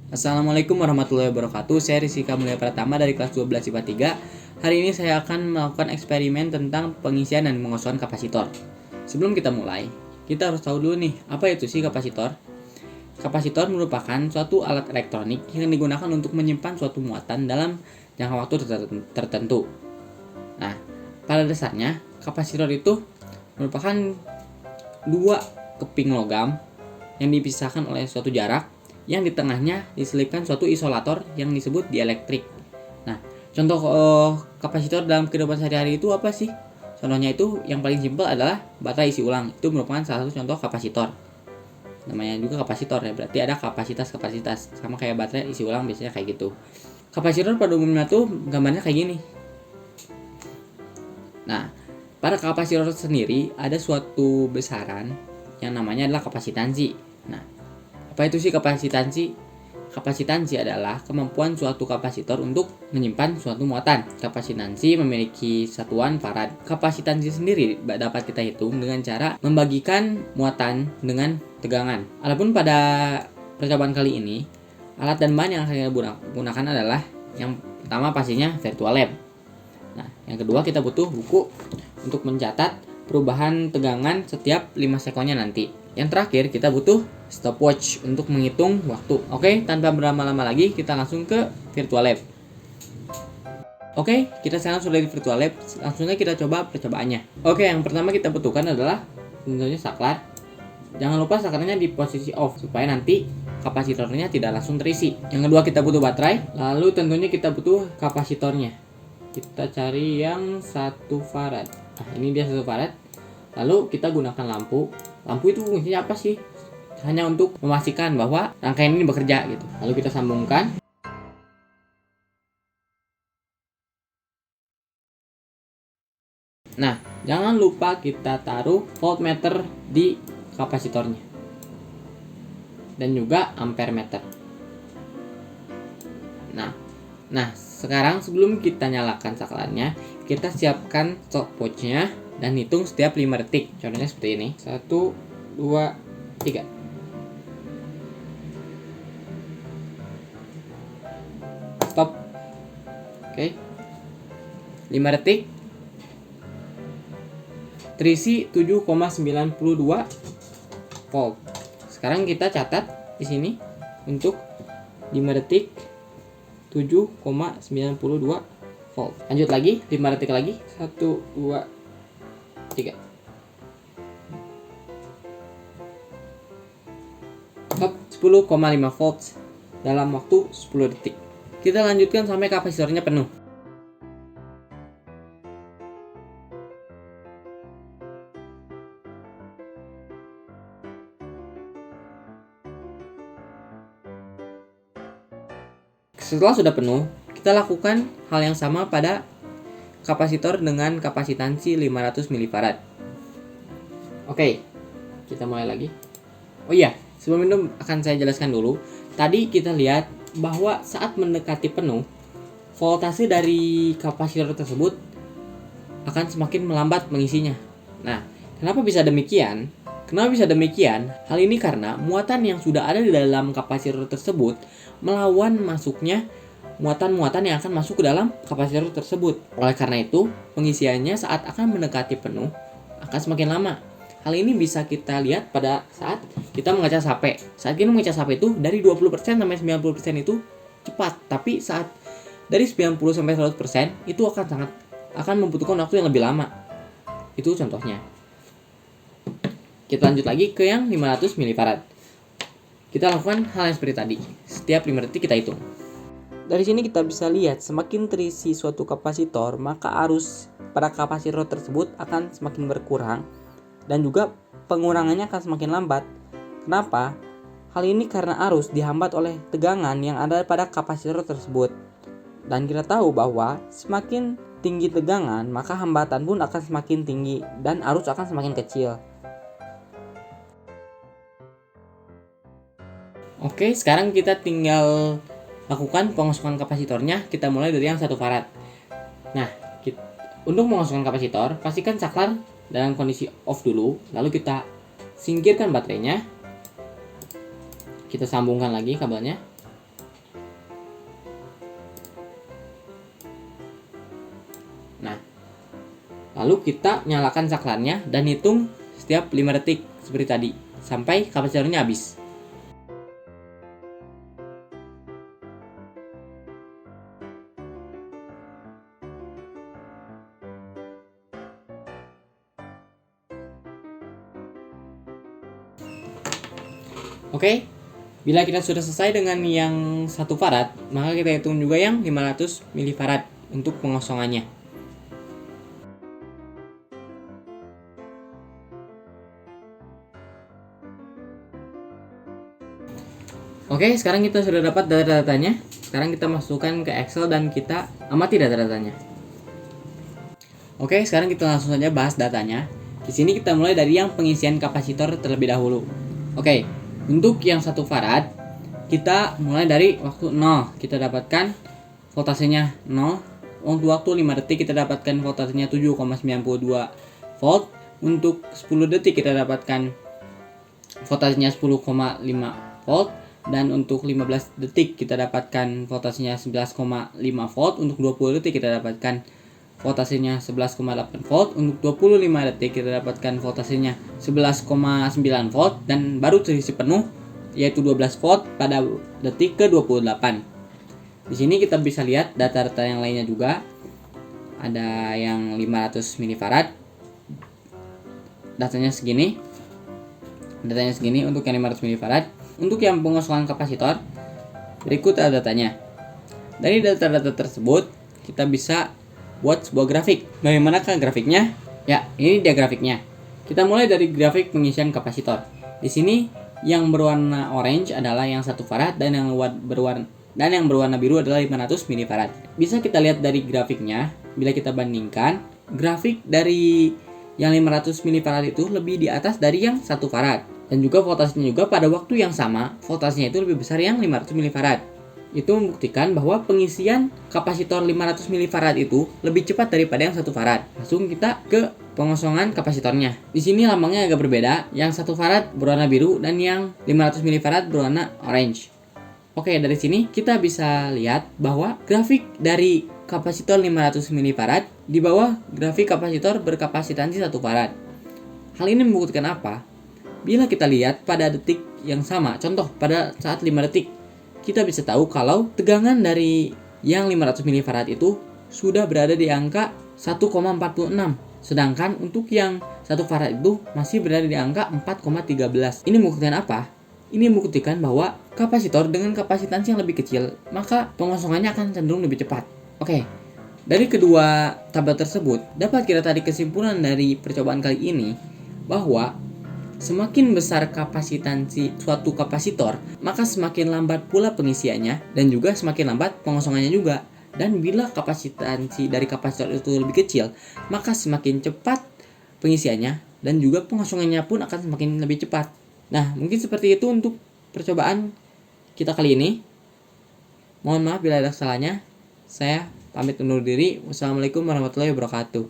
Assalamualaikum warahmatullahi wabarakatuh. Saya Rizky Mulia Pratama dari kelas 12 IPA 3. Hari ini saya akan melakukan eksperimen tentang pengisian dan pengosongan kapasitor. Sebelum kita mulai, kita harus tahu dulu nih, apa itu sih kapasitor? Kapasitor merupakan suatu alat elektronik yang digunakan untuk menyimpan suatu muatan dalam jangka waktu tertentu. Nah, pada dasarnya kapasitor itu merupakan dua keping logam yang dipisahkan oleh suatu jarak, yang di tengahnya diselipkan suatu isolator yang disebut dielektrik. Nah, contoh kapasitor dalam kehidupan sehari-hari itu apa sih? Contohnya itu yang paling simpel adalah baterai isi ulang. Itu merupakan salah satu contoh kapasitor. Namanya juga kapasitor ya, berarti ada kapasitas. Sama kayak baterai isi ulang biasanya kayak gitu. Kapasitor pada umumnya tuh gambarnya kayak gini. Nah, pada kapasitor sendiri ada suatu besaran yang namanya adalah kapasitansi. Nah, apa itu sih kapasitansi? Kapasitansi adalah kemampuan suatu kapasitor untuk menyimpan suatu muatan. Kapasitansi memiliki satuan farad. Kapasitansi sendiri dapat kita hitung dengan cara membagikan muatan dengan tegangan. Adapun pada percobaan kali ini, alat dan bahan yang akan kita gunakan adalah yang pertama pastinya virtual lab. Nah, yang kedua kita butuh buku untuk mencatat perubahan tegangan setiap 5 sekonnya nanti. Yang terakhir kita butuh stopwatch untuk menghitung waktu. Oke, tanpa berlama-lama lagi kita langsung ke virtual lab. Oke, kita sekarang sudah di virtual lab. Langsungnya kita coba percobaannya. Oke, yang pertama kita butuhkan adalah tentunya saklar. Jangan lupa saklarnya di posisi off supaya nanti kapasitornya tidak langsung terisi. Yang kedua kita butuh baterai. Lalu tentunya kita butuh kapasitornya. Kita cari yang 1 farad. Nah, ini dia 1 farad. Lalu kita gunakan lampu. Lampu itu fungsinya apa sih? Hanya untuk memastikan bahwa rangkaian ini bekerja gitu. Lalu kita sambungkan. Nah, jangan lupa kita taruh voltmeter di kapasitornya. Dan juga ampere meter. Nah, sekarang sebelum kita nyalakan saklarnya, kita siapkan stopwatch-nya dan hitung setiap 5 detik. Contohnya seperti ini. 1, 2, 3. Stop. Oke. 5 detik. Terisi 7,92 volt. Sekarang kita catat di sini untuk 5 detik 7,92 volt. Lanjut lagi, 5 detik lagi. 1, 2, 3. Stop. 10,5 volt dalam waktu 10 detik. Kita lanjutkan sampai kapasitornya penuh. Setelah sudah penuh, kita lakukan hal yang sama pada kapasitor dengan kapasitansi 500 mF. Oke, kita mulai lagi. Oh iya, sebelum itu akan saya jelaskan dulu. Tadi kita lihat bahwa saat mendekati penuh, voltase dari kapasitor tersebut akan semakin melambat mengisinya. Nah, kenapa bisa demikian? Hal ini karena muatan yang sudah ada di dalam kapasitor tersebut melawan masuknya muatan-muatan yang akan masuk ke dalam kapasitor tersebut. Oleh karena itu, pengisiannya saat akan mendekati penuh akan semakin lama. Hal ini bisa kita lihat pada saat kita mengecas HP. Saat kita mengecas HP itu dari 20% sampai 90% itu cepat, tapi saat dari 90 sampai 100% itu akan membutuhkan waktu yang lebih lama. Itu contohnya. Kita lanjut lagi ke yang 500 mF. Kita lakukan hal yang seperti tadi. Setiap 5 detik kita hitung. Dari sini kita bisa lihat semakin terisi suatu kapasitor, maka arus pada kapasitor tersebut akan semakin berkurang dan juga pengurangannya akan semakin lambat. Kenapa? Hal ini karena arus dihambat oleh tegangan yang ada pada kapasitor tersebut. Dan kita tahu bahwa semakin tinggi tegangan, maka hambatan pun akan semakin tinggi dan arus akan semakin kecil. Oke, sekarang kita tinggal lakukan pengosongan kapasitornya. Kita mulai dari yang 1 farad. Nah, untuk mengosongkan kapasitor, pastikan saklar dalam kondisi off dulu. Lalu kita singkirkan baterainya. Kita sambungkan lagi kabelnya. Lalu kita nyalakan saklarnya dan hitung setiap 5 detik seperti tadi sampai kapasitornya habis. Oke, bila kita sudah selesai dengan yang 1 farad, maka kita hitung juga yang 500 milifarad untuk pengosongannya. Oke, sekarang kita sudah dapat data-datanya. Sekarang kita masukkan ke Excel dan kita amati data-datanya. Oke, sekarang kita langsung saja bahas datanya. Di sini kita mulai dari yang pengisian kapasitor terlebih dahulu. Oke, untuk yang 1 farad, kita mulai dari waktu 0. Kita dapatkan voltasenya 0. Untuk waktu 5 detik kita dapatkan voltasenya 7,92 volt. Untuk 10 detik kita dapatkan voltasenya 10,5 volt. Dan untuk 15 detik kita dapatkan voltasenya 11,5 volt. Untuk 20 detik kita dapatkan voltasenya 11,8 volt. Untuk 25 detik kita dapatkan voltasenya 11,9 volt. Dan baru terisi penuh yaitu 12 volt pada detik ke-28. Di sini kita bisa lihat data-data yang lainnya juga. Ada yang 500 milifarad. Datanya segini untuk yang 500 milifarad. Untuk yang pengosongan kapasitor, berikut datanya. Dari data-data tersebut, kita bisa buat sebuah grafik. Bagaimanakah grafiknya? Ya, ini dia grafiknya. Kita mulai dari grafik pengisian kapasitor. Di sini yang berwarna orange adalah yang 1 farad dan yang berwarna biru adalah 500 milifarad. Bisa kita lihat dari grafiknya, bila kita bandingkan, grafik dari yang 500 milifarad itu lebih di atas dari yang 1 farad. Dan juga voltasenya juga pada waktu yang sama, voltasenya itu lebih besar yang 500 milifarad. Itu membuktikan bahwa pengisian kapasitor 500 milifarad itu lebih cepat daripada yang 1 farad. Langsung kita ke pengosongan kapasitornya. Di sini lambangnya agak berbeda, yang 1 farad berwarna biru dan yang 500 milifarad berwarna orange. Oke, dari sini kita bisa lihat bahwa grafik dari kapasitor 500 milifarad di bawah grafik kapasitor berkapasitansi 1 farad. Hal ini membuktikan apa? Bila kita lihat pada detik yang sama, contoh pada saat 5 detik, kita bisa tahu kalau tegangan dari yang 500 milifarad itu sudah berada di angka 1,46. Sedangkan untuk yang 1 farad itu masih berada di angka 4,13. Ini membuktikan apa? Ini membuktikan bahwa kapasitor dengan kapasitansi yang lebih kecil, maka pengosongannya akan cenderung lebih cepat. Oke, dari kedua tabel tersebut, dapat kita tarik kesimpulan dari percobaan kali ini bahwa semakin besar kapasitansi suatu kapasitor, maka semakin lambat pula pengisiannya dan juga semakin lambat pengosongannya juga. Dan bila kapasitansi dari kapasitor itu lebih kecil, maka semakin cepat pengisiannya dan juga pengosongannya pun akan semakin lebih cepat. Nah, mungkin seperti itu untuk percobaan kita kali ini. Mohon maaf bila ada kesalahannya. Saya pamit undur diri. Wassalamualaikum warahmatullahi wabarakatuh.